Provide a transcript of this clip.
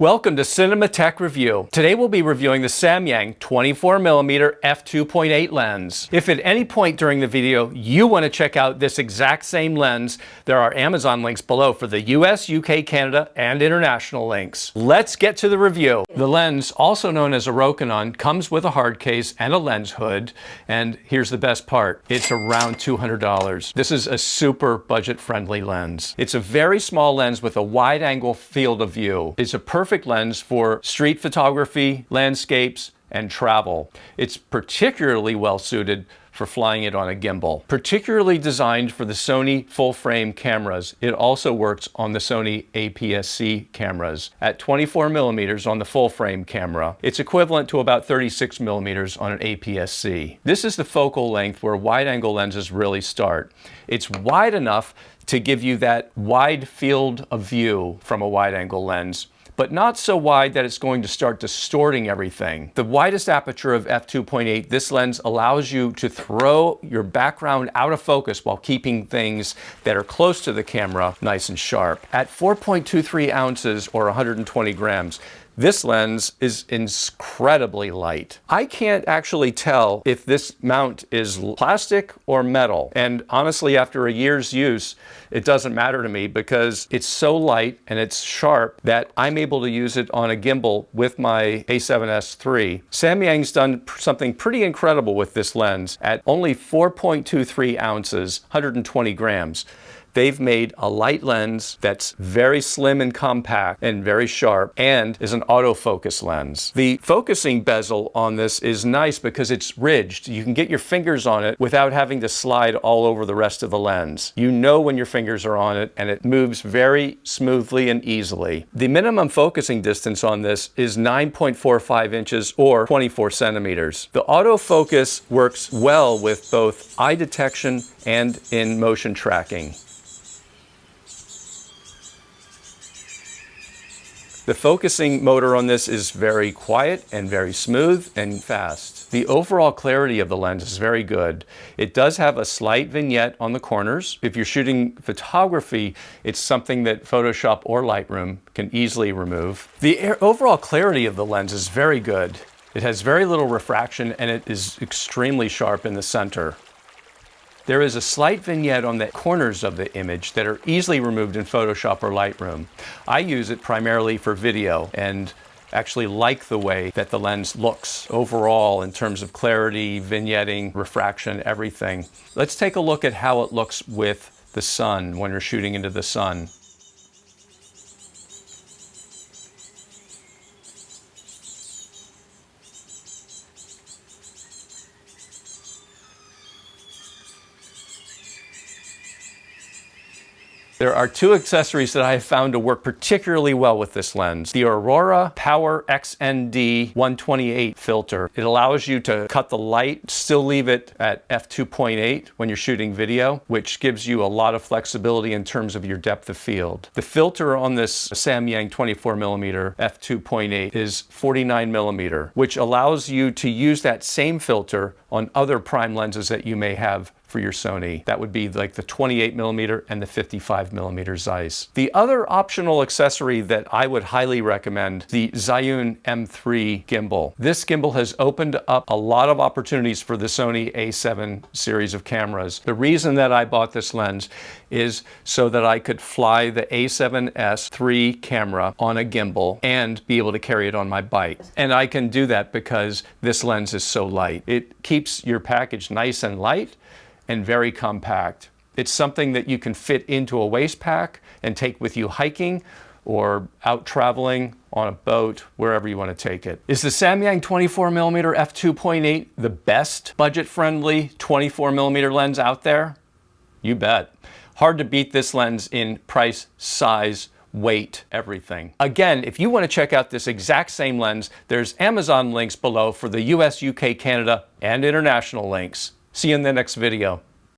Welcome to Cinema Tech Review. Today we'll be reviewing the Samyang 24mm f2.8 lens. If at any point during the video you want to check out this exact same lens, there are Amazon links below for the US, UK, Canada, and international links. Let's get to the review. The lens, also known as a Rokinon, comes with a hard case and a lens hood, and here's the best part. It's around $200. This is a super budget-friendly lens. It's a very small lens with a wide-angle field of view. It's a perfect lens for street photography, landscapes, and travel. It's particularly well suited for flying it on a gimbal. Particularly designed for the Sony full-frame cameras, it also works on the Sony APS-C cameras. At 24mm on the full-frame camera, it's equivalent to about 36mm on an APS-C. This is the focal length where wide-angle lenses really start. It's wide enough to give you that wide field of view from a wide-angle lens, but not so wide that it's going to start distorting everything. The widest aperture of f2.8, this lens allows you to throw your background out of focus while keeping things that are close to the camera nice and sharp. At 4.23 ounces or 120 grams, this lens is incredibly light. I can't actually tell if this mount is plastic or metal. And honestly, after a year's use, it doesn't matter to me because it's so light and it's sharp that I'm able to use it on a gimbal with my A7S III. Samyang's done something pretty incredible with this lens. At only 4.23 ounces, 120 grams, they've made a light lens that's very slim and compact and very sharp and is an autofocus lens. The focusing bezel on this is nice because it's ridged. You can get your fingers on it without having to slide all over the rest of the lens. You know when your fingers are on it and it moves very smoothly and easily. The minimum focusing distance on this is 9.45 inches or 24 centimeters. The autofocus works well with both eye detection and in motion tracking. The focusing motor on this is very quiet and very smooth and fast. The overall clarity of the lens is very good. It does have a slight vignette on the corners. If you're shooting photography, it's something that Photoshop or Lightroom can easily remove. The overall clarity of the lens is very good. It has very little refraction and it is extremely sharp in the center. There is a slight vignette on the corners of the image that are easily removed in Photoshop or Lightroom. I use it primarily for video and actually like the way that the lens looks overall in terms of clarity, vignetting, refraction, everything. Let's take a look at how it looks with the sun when you're shooting into the sun. There are two accessories that I have found to work particularly well with this lens. The Aurora Power XND 128 filter. It allows you to cut the light, still leave it at f2.8 when you're shooting video, which gives you a lot of flexibility in terms of your depth of field. The filter on this Samyang 24mm f2.8 is 49mm, which allows you to use that same filter on other prime lenses that you may have for your Sony. That would be like the 28mm and the 55mm Zeiss. The other optional accessory that I would highly recommend, the Zhiyun M3 gimbal. This gimbal has opened up a lot of opportunities for the Sony A7 series of cameras. The reason that I bought this lens is so that I could fly the A7S III camera on a gimbal and be able to carry it on my bike. And I can do that because this lens is so light. It keeps your package nice and light and very compact. It's something that you can fit into a waist pack and take with you hiking or out traveling on a boat, wherever you want to take it. Is the Samyang 24mm f2.8 the best budget-friendly 24mm lens out there? You bet. Hard to beat this lens in price, size, weight, everything. Again, if you want to check out this exact same lens, there's Amazon links below for the US, UK, Canada, and international links. See you in the next video.